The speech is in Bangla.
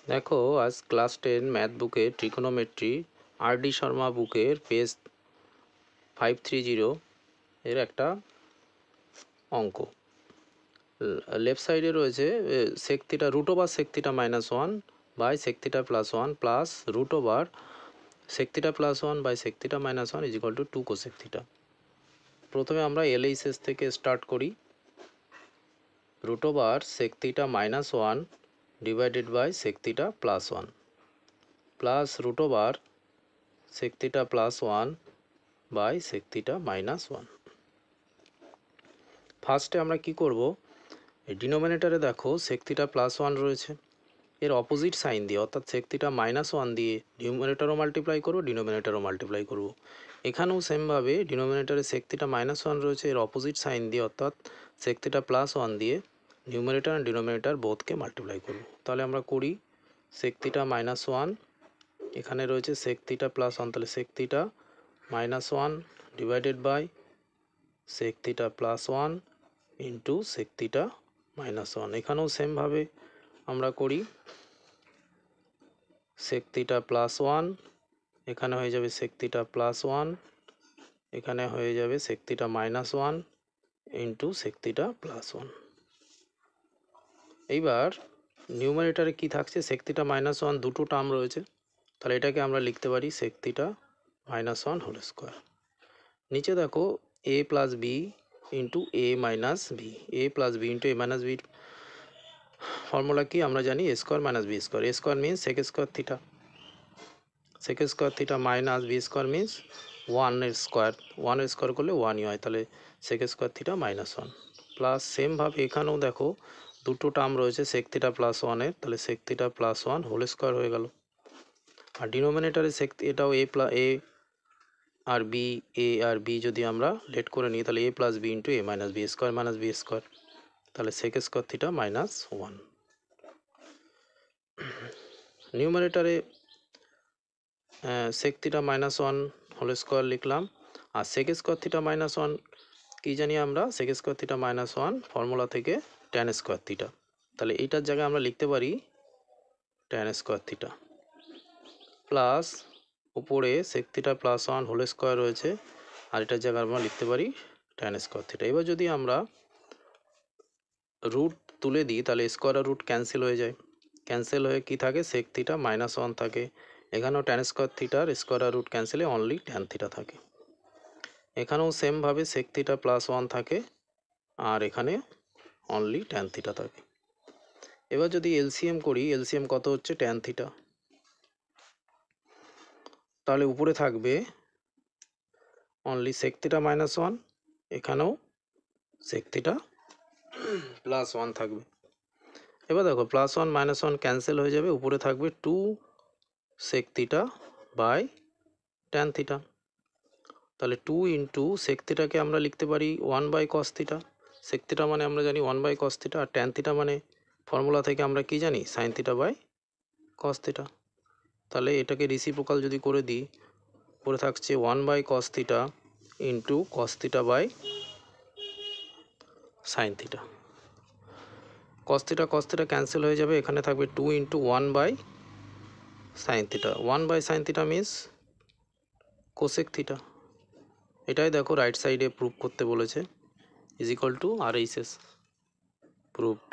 দেখো আজ ক্লাস 10 ম্যাথ বুকের ট্রিকোনোমেট্রি আর.ডি. শর্মা বুকের পেজ 530 এর একটা অঙ্ক। লেফট সাইডে রয়েছে sec theta root over sec theta -1 by sec theta +1 plus root over sec theta +1 by sec theta -1 is equal to 2 cosec theta. প্রথমে আমরা LHS থেকে স্টার্ট করি। Root over sec theta -1 divided by sec theta +1 plus root over sec theta +1 by sec theta -1। ফার্স্টে আমরা কি করব, এই ডিনোমিনেটরে দেখো sec theta +1 রয়েছে, এর অপোজিট সাইন দিয়ে অর্থাৎ sec theta -1 দিয়ে নিউমারেটরও মাল্টিপ্লাই করব, ডিনোমিনেটরও মাল্টিপ্লাই করব। এখানেও সেমভাবে ডিনোমিনেটরে sec theta -1 রয়েছে, এর অপোজিট সাইন দিয়ে অর্থাৎ sec theta +1 দিয়ে নিউমারেটর আর ডিনোমিনেটর বোথকে মাল্টিপ্লাই করব। তাহলে আমরা করি sec theta -1, এখানে রয়েছে sec theta +1, তাহলে sec theta -1 divided by sec theta +1 into sec theta -1। এখানেও সেমভাবে আমরা করি sec theta +1, এখানে হয়ে যাবে sec theta +1, এখানে হয়ে যাবে sec theta -1 into sec theta +1। এইবার নিউমারেটরে কি থাকছে, sec theta -1 দুটো টার্ম রয়েছে, তাহলে এটাকে আমরা লিখতে পারি sec theta -1 হোল স্কোয়ার। নিচে দেখো a plus B into A minus B, A plus B into A minus বির ফর্মুলা কি আমরা জানি, A square minus B square. A square means sec square theta, sec square theta minus B square means 1 square, 1 square করলে 1ই হয়, তাহলে সেক স্কোয়ার থিটা -1 প্লাস সেমভাবে এখানেও দেখো দুটো টার্ম রয়েছে সেক থিটা +1 তাহলে সেক থিটা +1 হোল স্কোয়ার হয়ে গেল। আর ডিনোমিনেটারে সেক এটাও এ আর বি, এ আর বি যদি আমরা লেট করে নিই তাহলে A plus B into A minus B square, তাহলে সেক স্কোয়ার থিটা -1। নিউমারেটারে সেক থিটা -1 হোল স্কোয়ার লিখলাম, আর সেক স্কোয়ার থিটা -1 কি জানি আমরা, সেক স্কোয়ার থিটা -1 ফর্মুলা থেকে ট্যান স্কোয়ার থিটা, তাহলে এইটার জায়গায় আমরা লিখতে পারি ট্যান স্কোয়ার থিটা প্লাস উপরে সেক থিটা +1 হোল স্কোয়ার রয়েছে, আর এটার জায়গায় আমরা লিখতে পারি ট্যান স্কোয়ার থিটা। এবার যদি আমরা রুট তুলে দিই তাহলে স্কোয়ার আর রুট ক্যান্সেল হয়ে যায়, ক্যান্সেল হয়ে কি থাকে, সেক থিটা -1 থাকে। এখানেও ট্যান স্কোয়ার থিটার স্কোয়ার আর রুট ক্যান্সেলে অনলি ট্যান থিটা থাকে। এখানেও সেমভাবে সেক থিটা +1 থাকে, আর এখানে অনলি ট্যান থিটা থাকে। এবার যদি এলসিএম করি, এলসিএম কত হচ্ছে, ট্যান থিটা, তাহলে উপরে থাকবে অনলি সেক থিটা -1, এখানেও সেক থিটা +1 থাকবে। এবার দেখো +1 -1 ক্যান্সেল হয়ে যাবে, উপরে থাকবে 2 sec theta by tan theta, তাহলে 2 ইন্টু সেক থিটাকে আমরা লিখতে পারি 1 by cos theta. Sec theta মানে আমরা জানি 1 বাই কস থিটা, আর ট্যান থিটা মানে ফর্মুলা থেকে আমরা কি জানি, sine theta by cos theta. তাহলে এটাকে রিসিপ্রোকাল যদি করে দিই, পরে থাকছে 1 by cos theta into cos theta by sine theta. Cos theta cancel হয়ে যাবে, এখানে থাকবে 2 into 1 by sine theta, 1 by sine theta means cosec theta. এটাই দেখো রাইট সাইডে প্রুভ করতে বলেছে, is equal to RHS, proved.